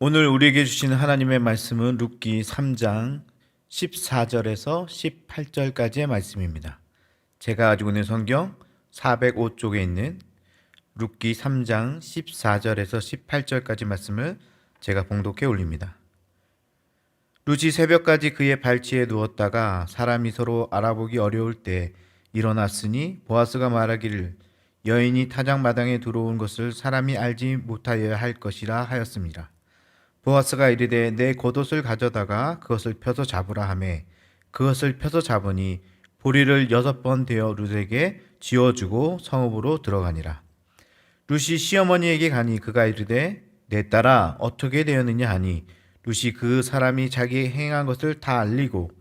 오늘 우리에게 주신 하나님의 말씀은 룻기 3장 14절에서 18절까지의 말씀입니다. 제가 가지고 있는 성경 405쪽에 있는 룻기 3장 14절에서 18절까지 말씀을 제가 봉독해 올립니다. 룻이 새벽까지 그의 발치에 누웠다가 사람이 서로 알아보기 어려울 때 일어났으니 보아스가 말하기를 여인이 타작마당에 들어온 것을 사람이 알지 못하여야 할 것이라 하였습니다. 보아스가 이르되 내 겉옷을 가져다가 그것을 펴서 잡으라 하매 그것을 펴서 잡으니 보리를 6번 되어 룻에게 지어주고 성읍으로 들어가니라. 룻이 시어머니에게 가니 그가 이르되 내 딸아 어떻게 되었느냐 하니 룻이 그 사람이 자기 행한 것을 다 알리고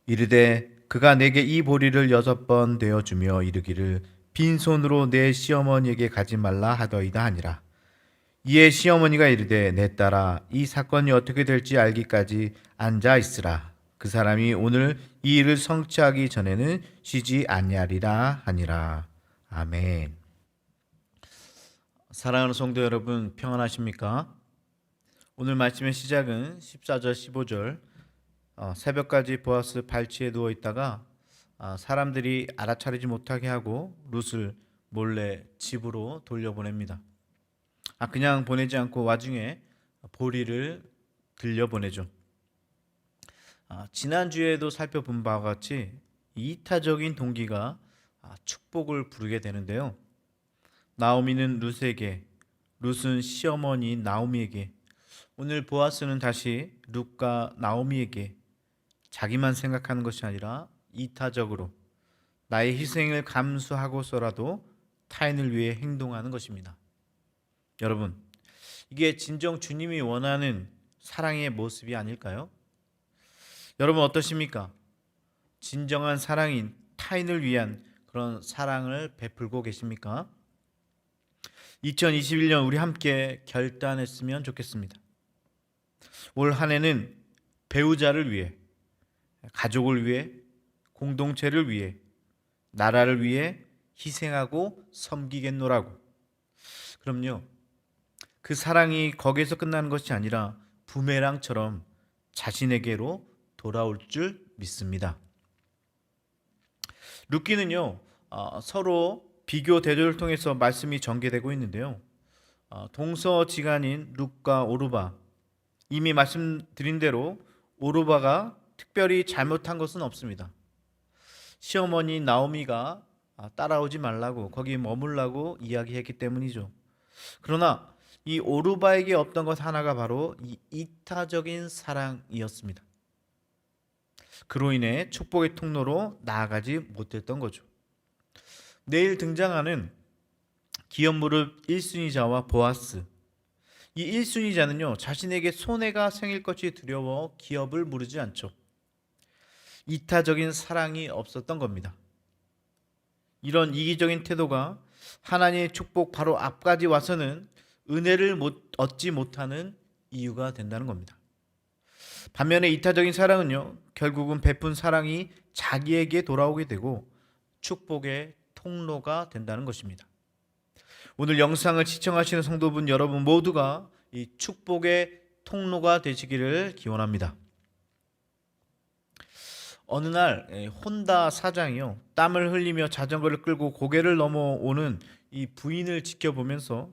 이르되 그가 내게 이 보리를 6번 되어 주며 이르기를 빈손으로 내 시어머니에게 가지 말라 하더이다 하니라. 이에 시어머니가 이르되 내 딸아 이 사건이 어떻게 될지 알기까지 앉아 있으라. 그 사람이 오늘 이 일을 성취하기 전에는 쉬지 아니하리라 하니라. 아멘. 사랑하는 성도 여러분, 평안하십니까? 오늘 말씀의 시작은 14절 15절 새벽까지 보아스 발치에 누워 있다가 사람들이 알아차리지 못하게 하고 룻을 몰래 집으로 돌려보냅니다. 그냥 보내지 않고 와중에 보리를 들려보내죠. 지난주에도 살펴본 바와 같이 이타적인 동기가 축복을 부르게 되는데요. 나오미는 룻에게, 룻은 시어머니 나오미에게, 오늘 보아스는 다시 룻과 나오미에게 자기만 생각하는 것이 아니라 이타적으로 나의 희생을 감수하고서라도 타인을 위해 행동하는 것입니다. 여러분, 이게 진정 주님이 원하는 사랑의 모습이 아닐까요? 여러분 어떠십니까? 진정한 사랑인 타인을 위한 그런 사랑을 베풀고 계십니까? 2021년 우리 함께 결단했으면 좋겠습니다. 올 한 해는 배우자를 위해, 가족을 위해, 공동체를 위해, 나라를 위해 희생하고 섬기겠노라고. 그럼요, 그 사랑이 거기에서 끝나는 것이 아니라 부메랑처럼 자신에게로 돌아올 줄 믿습니다. 룻기는요, 서로 비교 대조를 통해서 말씀이 전개되고 있는데요. 동서지간인 룻과 오르바, 이미 말씀드린 대로 오르바가 특별히 잘못한 것은 없습니다. 시어머니 나오미가 따라오지 말라고, 거기 머물라고 이야기했기 때문이죠. 그러나 이 오르바에게 없던 것 하나가 바로 이 이타적인 사랑이었습니다. 그로 인해 축복의 통로로 나아가지 못했던 거죠. 내일 등장하는 기업 무릎 1순위자와 보아스, 이 1순위자는요 자신에게 손해가 생길 것이 두려워 기업을 무르지 않죠. 이타적인 사랑이 없었던 겁니다. 이런 이기적인 태도가 하나님의 축복 바로 앞까지 와서는 은혜를 얻지 못하는 이유가 된다는 겁니다. 반면에 이타적인 사랑은요, 결국은 베푼 사랑이 자기에게 돌아오게 되고 축복의 통로가 된다는 것입니다. 오늘 영상을 시청하시는 성도분 여러분 모두가 이 축복의 통로가 되시기를 기원합니다. 어느 날 혼다 사장이요, 땀을 흘리며 자전거를 끌고 고개를 넘어오는 이 부인을 지켜보면서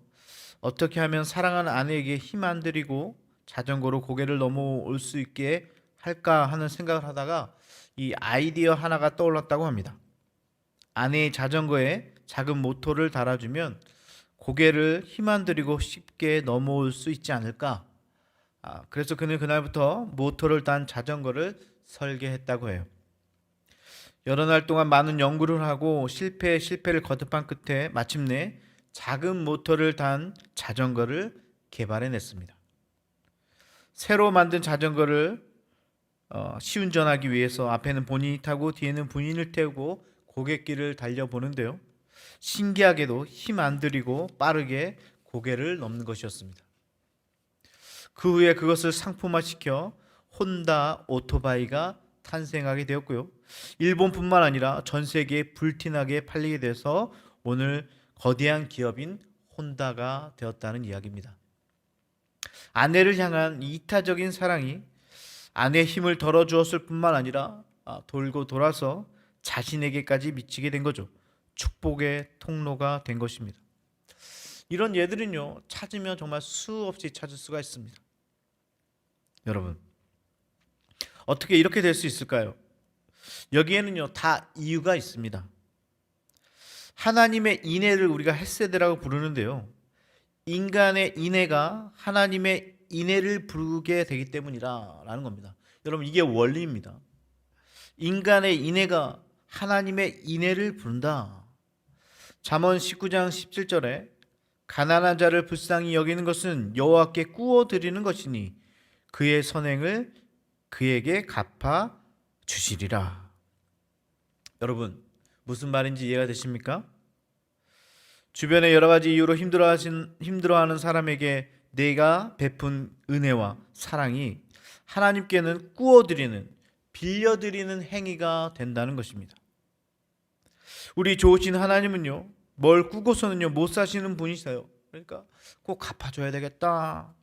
어떻게 하면 사랑하는 아내에게 힘 안 들이고 자전거로 고개를 넘어올 수 있게 할까 하는 생각을 하다가 이 아이디어 하나가 떠올랐다고 합니다. 아내의 자전거에 작은 모터를 달아주면 고개를 힘 안 들이고 쉽게 넘어올 수 있지 않을까. 그래서 그는 그날부터 모터를 단 자전거를 설계했다고 해요. 여러 날 동안 많은 연구를 하고 실패를 거듭한 끝에 마침내 작은 모터를 단 자전거를 개발해냈습니다. 새로 만든 자전거를 시운전하기 위해서 앞에는 본인이 타고 뒤에는 부인을 태우고 고갯길을 달려보는데요. 신기하게도 힘 안 들이고 빠르게 고개를 넘는 것이었습니다. 그 후에 그것을 상품화시켜 혼다 오토바이가 탄생하게 되었고요. 일본뿐만 아니라 전 세계에 불티나게 팔리게 돼서 오늘 거대한 기업인 혼다가 되었다는 이야기입니다. 아내를 향한 이타적인 사랑이 아내의 힘을 덜어주었을 뿐만 아니라 돌고 돌아서 자신에게까지 미치게 된 거죠. 축복의 통로가 된 것입니다. 이런 예들은요, 찾으면 정말 수없이 찾을 수가 있습니다. 여러분, 어떻게 이렇게 될 수 있을까요? 여기에는요, 다 이유가 있습니다. 하나님의 인애를 우리가 헤세드라고 부르는데요, 인간의 인애가 하나님의 인애를 부르게 되기 때문이라는 겁니다. 여러분, 이게 원리입니다. 인간의 인애가 하나님의 인애를 부른다. 잠언 19장 17절에 가난한 자를 불쌍히 여기는 것은 여호와께 꾸어 드리는 것이니 그의 선행을 그에게 갚아 주시리라. 여러분, 무슨 말인지 이해가 되십니까? 주변에 여러 가지 이유로 힘들어하는 사람에게 내가 베푼 은혜와 사랑이 하나님께는 꾸어드리는, 빌려드리는 행위가 된다는 것입니다. 우리 좋으신 하나님은요, 뭘 꾸고서는요 못 사시는 분이세요. 그러니까 꼭 갚아줘야 되겠다.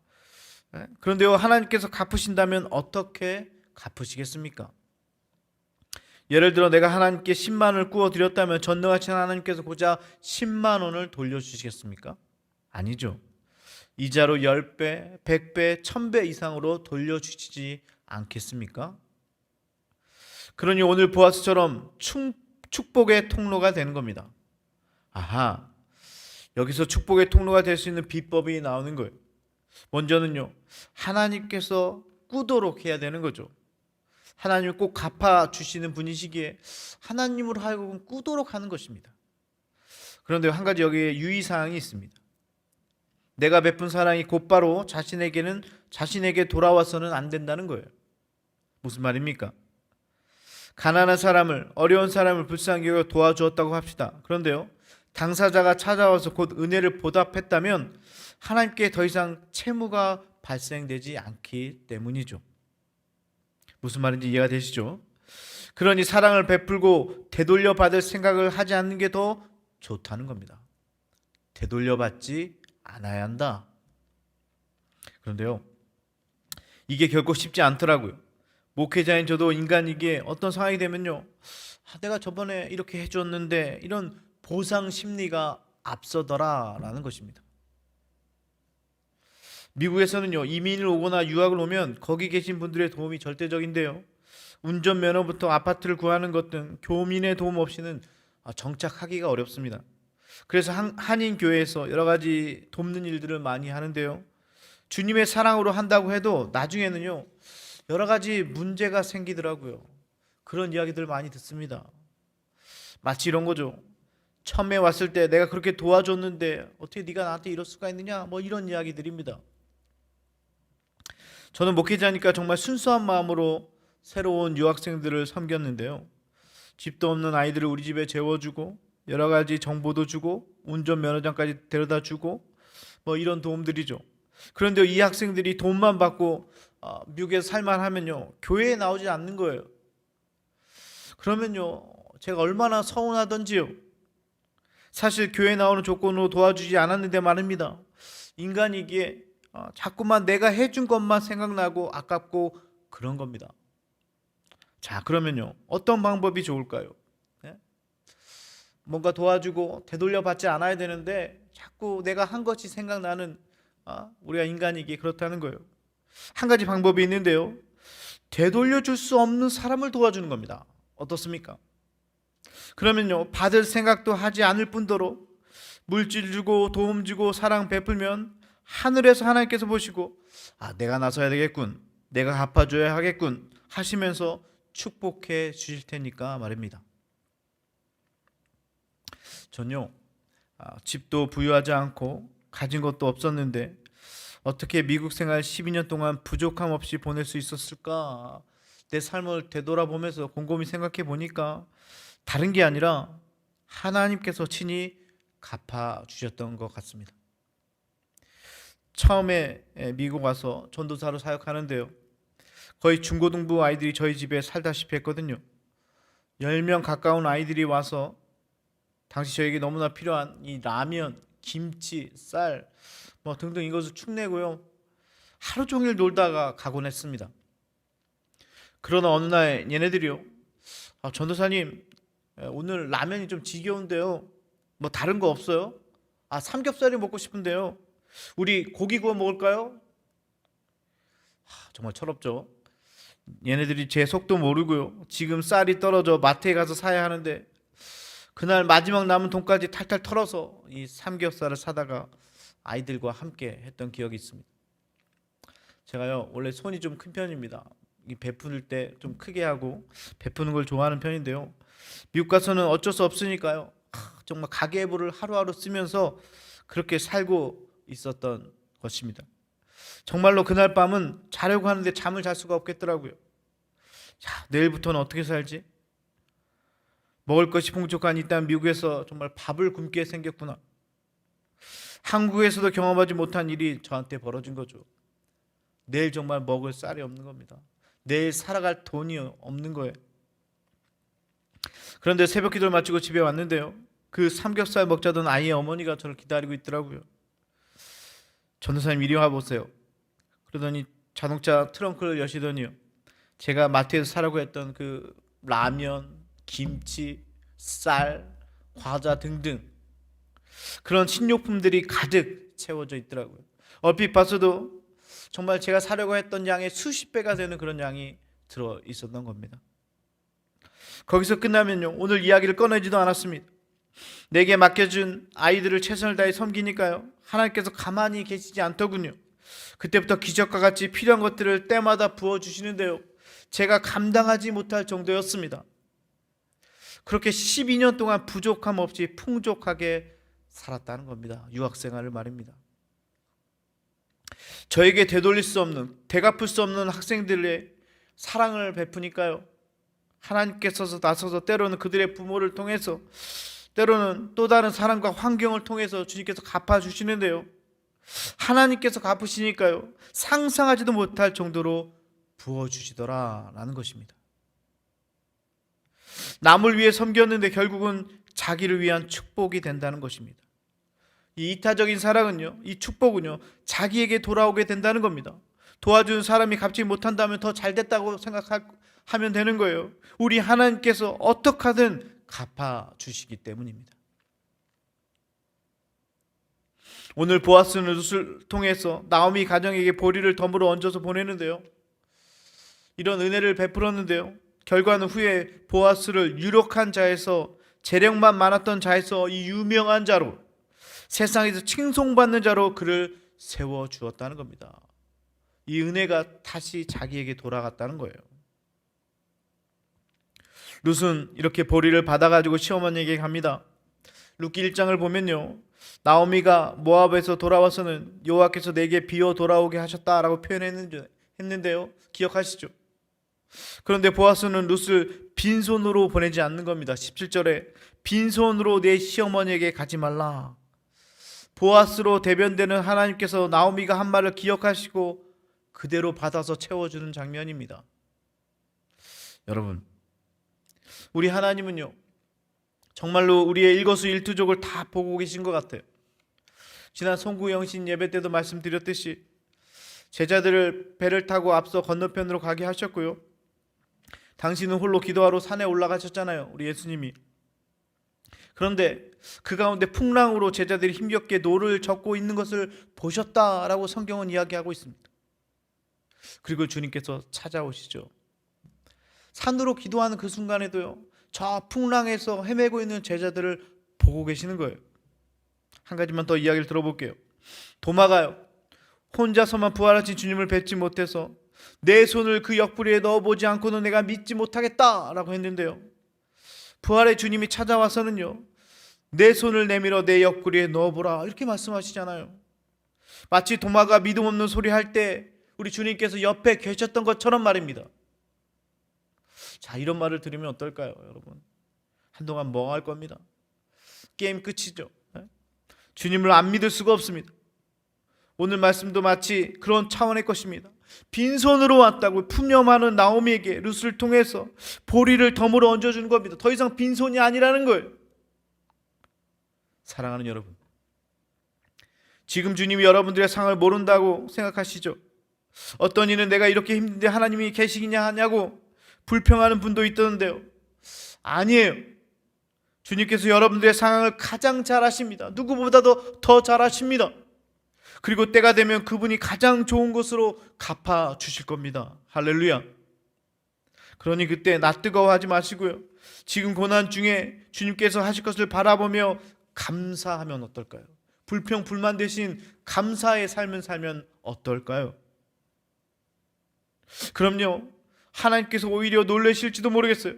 그런데요, 하나님께서 갚으신다면 어떻게 갚으시겠습니까? 예를 들어 내가 하나님께 10만 원을 꾸어드렸다면 전능하신 하나님께서 고작 10만 원을 돌려주시겠습니까? 아니죠. 이자로 10배, 100배, 1000배 이상으로 돌려주시지 않겠습니까? 그러니 오늘 보아스처럼 축복의 통로가 되는 겁니다. 아하, 여기서 축복의 통로가 될 수 있는 비법이 나오는 거예요. 먼저는요, 하나님께서 꾸도록 해야 되는 거죠. 하나님을 꼭 갚아주시는 분이시기에 하나님으로 하여금 꾸도록 하는 것입니다. 그런데 한 가지 여기에 유의사항이 있습니다. 내가 베푼 사랑이 곧바로 자신에게 돌아와서는 안 된다는 거예요. 무슨 말입니까? 가난한 사람을, 어려운 사람을 불쌍히 여겨 도와주었다고 합시다. 그런데요, 당사자가 찾아와서 곧 은혜를 보답했다면 하나님께 더 이상 채무가 발생되지 않기 때문이죠. 무슨 말인지 이해가 되시죠? 그러니 사랑을 베풀고 되돌려 받을 생각을 하지 않는 게 더 좋다는 겁니다. 되돌려 받지 않아야 한다. 그런데요, 이게 결코 쉽지 않더라고요. 목회자인 저도 인간이기에 어떤 상황이 되면요, 내가 저번에 이렇게 해줬는데 이런 보상 심리가 앞서더라라는 것입니다. 미국에서는요, 이민을 오거나 유학을 오면 거기 계신 분들의 도움이 절대적인데요, 운전면허부터 아파트를 구하는 것 등 교민의 도움 없이는 정착하기가 어렵습니다. 그래서 한인교회에서 여러 가지 돕는 일들을 많이 하는데요, 주님의 사랑으로 한다고 해도 나중에는요 여러 가지 문제가 생기더라고요. 그런 이야기들 많이 듣습니다. 마치 이런 거죠. 처음에 왔을 때 내가 그렇게 도와줬는데 어떻게 네가 나한테 이럴 수가 있느냐, 뭐 이런 이야기들입니다. 저는 목회자니까 정말 순수한 마음으로 새로운 유학생들을 섬겼는데요, 집도 없는 아이들을 우리 집에 재워주고 여러 가지 정보도 주고 운전면허장까지 데려다 주고 뭐 이런 도움들이죠. 그런데 이 학생들이 돈만 받고 미국에서 살만하면요 교회에 나오지 않는 거예요. 그러면요 제가 얼마나 서운하던지요. 사실 교회 나오는 조건으로 도와주지 않았는데 말입니다. 인간이기에 자꾸만 내가 해준 것만 생각나고 아깝고 그런 겁니다. 자, 그러면요 어떤 방법이 좋을까요? 네? 뭔가 도와주고 되돌려 받지 않아야 되는데 자꾸 내가 한 것이 생각나는 우리가 인간이기에 그렇다는 거예요. 한 가지 방법이 있는데요, 되돌려 줄 수 없는 사람을 도와주는 겁니다. 어떻습니까? 그러면요 받을 생각도 하지 않을 뿐더러 물질 주고 도움 주고 사랑 베풀면 하늘에서 하나님께서 보시고 내가 나서야 되겠군, 내가 갚아줘야 하겠군 하시면서 축복해 주실 테니까 말입니다. 전요 집도 부유하지 않고 가진 것도 없었는데 어떻게 미국 생활 12년 동안 부족함 없이 보낼 수 있었을까? 내 삶을 되돌아보면서 곰곰이 생각해 보니까 다른 게 아니라 하나님께서 친히 갚아주셨던 것 같습니다. 처음에 미국 와서 전도사로 사역하는데요, 거의 중고등부 아이들이 저희 집에 살다시피 했거든요. 10명 가까운 아이들이 와서 당시 저에게 너무나 필요한 이 라면, 김치, 쌀 뭐 등등 이것을 축내고요, 하루 종일 놀다가 가곤 했습니다. 그러나 어느 날 얘네들이요, 전도사님, 오늘 라면이 좀 지겨운데요, 뭐 다른 거 없어요? 삼겹살이 먹고 싶은데요, 우리 고기 구워 먹을까요? 정말 철없죠. 얘네들이 제 속도 모르고요, 지금 쌀이 떨어져 마트에 가서 사야 하는데 그날 마지막 남은 돈까지 탈탈 털어서 이 삼겹살을 사다가 아이들과 함께 했던 기억이 있습니다. 제가요, 원래 손이 좀 큰 편입니다. 이 베풀 때 좀 크게 하고 베푸는 걸 좋아하는 편인데요, 미국 가서는 어쩔 수 없으니까요, 정말 가계부를 하루하루 쓰면서 그렇게 살고 있었던 것입니다. 정말로 그날 밤은 자려고 하는데 잠을 잘 수가 없겠더라고요. 자, 내일부터는 어떻게 살지? 먹을 것이 풍족한 이 땅 미국에서 정말 밥을 굶게 생겼구나. 한국에서도 경험하지 못한 일이 저한테 벌어진 거죠. 내일 정말 먹을 쌀이 없는 겁니다. 내일 살아갈 돈이 없는 거예요. 그런데 새벽 기도를 마치고 집에 왔는데요, 그 삼겹살 먹자던 아이의 어머니가 저를 기다리고 있더라고요. 전도사님, 이리 와보세요. 그러더니 자동차 트렁크를 여시더니요, 제가 마트에서 사라고 했던 그 라면, 김치, 쌀, 과자 등등 그런 식료품들이 가득 채워져 있더라고요. 얼핏 봤어도 정말 제가 사려고 했던 양의 수십 배가 되는 그런 양이 들어 있었던 겁니다. 거기서 끝나면요, 오늘 이야기를 꺼내지도 않았습니다. 내게 맡겨준 아이들을 최선을 다해 섬기니까요, 하나님께서 가만히 계시지 않더군요. 그때부터 기적과 같이 필요한 것들을 때마다 부어주시는데요, 제가 감당하지 못할 정도였습니다. 그렇게 12년 동안 부족함 없이 풍족하게 살았다는 겁니다. 유학생활을 말입니다. 저에게 되돌릴 수 없는, 되갚을 수 없는 학생들의 사랑을 베푸니까요, 하나님께서 나서서 때로는 그들의 부모를 통해서, 때로는 또 다른 사람과 환경을 통해서 주님께서 갚아주시는데요, 하나님께서 갚으시니까요, 상상하지도 못할 정도로 부어주시더라라는 것입니다. 남을 위해 섬겼는데 결국은 자기를 위한 축복이 된다는 것입니다. 이 이타적인 사랑은요, 이 축복은요, 자기에게 돌아오게 된다는 겁니다. 도와준 사람이 갚지 못한다면 더 잘됐다고 생각하면 되는 거예요. 우리 하나님께서 어떻게 하든 갚아주시기 때문입니다. 오늘 보아스는 룻을 통해서 나오미 가정에게 보리를 덤으로 얹어서 보내는데요, 이런 은혜를 베풀었는데요, 결과는 후에 보아스를 유력한 자에서, 재력만 많았던 자에서 이 유명한 자로, 세상에서 칭송받는 자로 그를 세워주었다는 겁니다. 이 은혜가 다시 자기에게 돌아갔다는 거예요. 룻은 이렇게 보리를 받아가지고 시어머니에게 갑니다. 룻기 1장을 보면요, 나오미가 모압에서 돌아와서는 여호와께서 내게 비어 돌아오게 하셨다라고 표현했는데요, 기억하시죠? 그런데 보아스는 룻을 빈손으로 보내지 않는 겁니다. 17절에 빈손으로 내 시어머니에게 가지 말라. 보아스로 대변되는 하나님께서 나오미가 한 말을 기억하시고 그대로 받아서 채워주는 장면입니다. 여러분, 우리 하나님은요, 정말로 우리의 일거수일투족을 다 보고 계신 것 같아요. 지난 송구영신 예배 때도 말씀드렸듯이 제자들을 배를 타고 앞서 건너편으로 가게 하셨고요, 당신은 홀로 기도하러 산에 올라가셨잖아요, 우리 예수님이. 그런데 그 가운데 풍랑으로 제자들이 힘겹게 노를 젓고 있는 것을 보셨다라고 성경은 이야기하고 있습니다. 그리고 주님께서 찾아오시죠. 산으로 기도하는 그 순간에도요, 저 풍랑에서 헤매고 있는 제자들을 보고 계시는 거예요. 한 가지만 더 이야기를 들어볼게요. 도마가요, 혼자서만 부활하신 주님을 뵙지 못해서 내 손을 그 옆구리에 넣어보지 않고는 내가 믿지 못하겠다라고 했는데요, 부활의 주님이 찾아와서는요, 내 손을 내밀어 내 옆구리에 넣어보라 이렇게 말씀하시잖아요. 마치 도마가 믿음 없는 소리 할 때 우리 주님께서 옆에 계셨던 것처럼 말입니다. 자, 이런 말을 들으면 어떨까요, 여러분? 한동안 멍할 겁니다. 게임 끝이죠. 주님을 안 믿을 수가 없습니다. 오늘 말씀도 마치 그런 차원의 것입니다. 빈손으로 왔다고 푸념하는 나오미에게 룻을 통해서 보리를 덤으로 얹어주는 겁니다. 더 이상 빈손이 아니라는 거예요. 사랑하는 여러분, 지금 주님이 여러분들의 상을 모른다고 생각하시죠? 어떤 이는 내가 이렇게 힘든데 하나님이 계시겠냐 하냐고 불평하는 분도 있던데요. 아니에요. 주님께서 여러분들의 상황을 가장 잘 아십니다. 누구보다도 더 잘 아십니다. 그리고 때가 되면 그분이 가장 좋은 것으로 갚아 주실 겁니다. 할렐루야. 그러니 그때 나 뜨거워하지 마시고요. 지금 고난 중에 주님께서 하실 것을 바라보며 감사하면 어떨까요? 불평 불만 대신 감사의 삶을 살면 어떨까요? 그럼요, 하나님께서 오히려 놀라실지도 모르겠어요.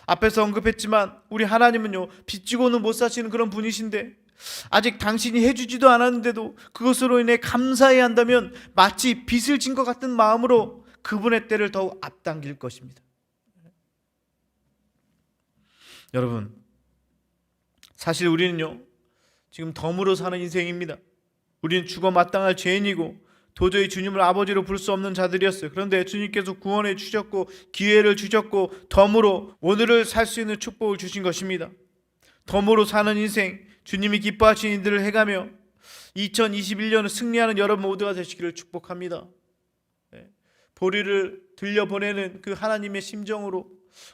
앞에서 언급했지만 우리 하나님은요, 빚지고는 못 사시는 그런 분이신데 아직 당신이 해주지도 않았는데도 그것으로 인해 감사해야 한다면 마치 빚을 진 것 같은 마음으로 그분의 때를 더욱 앞당길 것입니다. 여러분, 사실 우리는요, 지금 덤으로 사는 인생입니다. 우리는 죽어 마땅할 죄인이고 도저히 주님을 아버지로 부를 수 없는 자들이었어요. 그런데 주님께서 구원해 주셨고 기회를 주셨고 덤으로 오늘을 살 수 있는 축복을 주신 것입니다. 덤으로 사는 인생, 주님이 기뻐하시는 일들을 해가며 2021년을 승리하는 여러분 모두가 되시기를 축복합니다. 보리를 들려보내는 그 하나님의 심정으로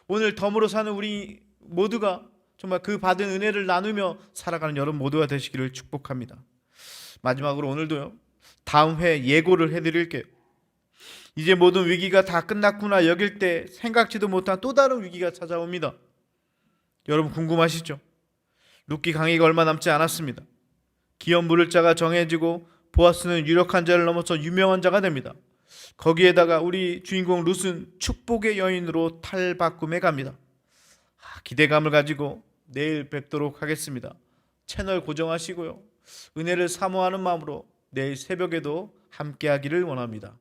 오늘 덤으로 사는 우리 모두가 정말 그 받은 은혜를 나누며 살아가는 여러분 모두가 되시기를 축복합니다. 마지막으로 오늘도요, 다음 회 예고를 해드릴게요. 이제 모든 위기가 다 끝났구나 여길 때 생각지도 못한 또 다른 위기가 찾아옵니다. 여러분 궁금하시죠? 룻기 강의가 얼마 남지 않았습니다. 기업 물을 자가 정해지고 보아스는 유력한 자를 넘어서 유명한 자가 됩니다. 거기에다가 우리 주인공 룻은 축복의 여인으로 탈바꿈해 갑니다. 기대감을 가지고 내일 뵙도록 하겠습니다. 채널 고정하시고요, 은혜를 사모하는 마음으로 내일 새벽에도 함께하기를 원합니다.